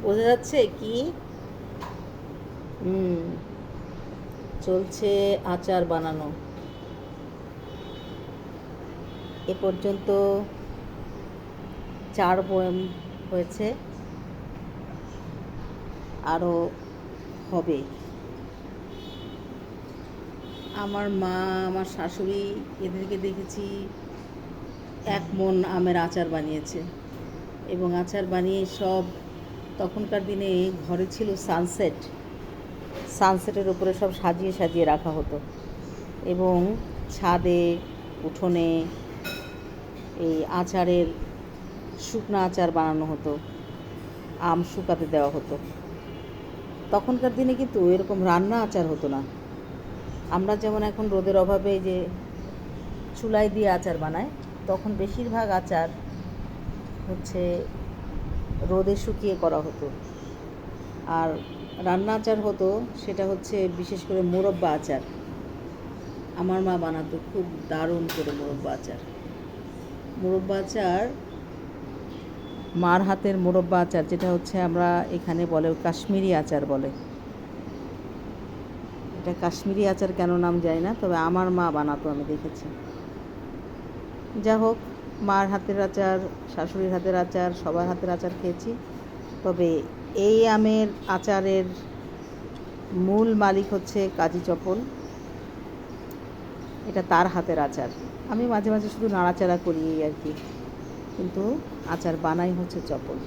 বোঝা যাচ্ছে কি? হুম, চলছে আচার বানানো। এ পর্যন্ত 4 বয়ম হয়েছে, আরও হবে। আমার মা, আমার শাশুড়ি, এদেরকে দেখেছি 1 মণ আমের আচার বানিয়েছে। এবং আচার বানিয়ে সব, তখনকার দিনে ঘরে ছিল সানসেটের উপরে সব সাজিয়ে সাজিয়ে রাখা হতো। এবং ছাদে, উঠোনে এই আচারের শুকনো আচার বানানো হতো, আম শুকাতে দেওয়া হতো। তখনকার দিনে কিন্তু এরকম রান্না আচার হতো না। আমরা যেমন এখন রোদের অভাবে যে চুলায় দিয়ে আচার বানায়, তখন বেশিরভাগ আচার হচ্ছে রোদে শুকিয়ে করা হতো। আর রান্না আচার হতো সেটা হচ্ছে বিশেষ করে মোরব্বা আচার। আমার মা বানাতো খুব দারুণ করে মোরব্বা আচার। মোরব্বা আচার, মার হাতের মোরব্বা আচার, যেটা হচ্ছে আমরা এখানে বলে কাশ্মীরি আচার বলে। এটা কাশ্মীরি আচার কেন নাম যায় না, তবে আমার মা বানাতো, আমি দেখেছি। যা হোক, মার হাতের আচার, শাশুড়ির হাতের আচার, সবার হাতের আচার খেয়েছি। তবে এই আমের আচারের মূল মালিক হচ্ছে কাজী চপল। এটা তার হাতের আচার। আমি মাঝে মাঝে শুধু নাড়াচাড়া করি এই আর কি, কিন্তু আচার বানাই হচ্ছে চপল।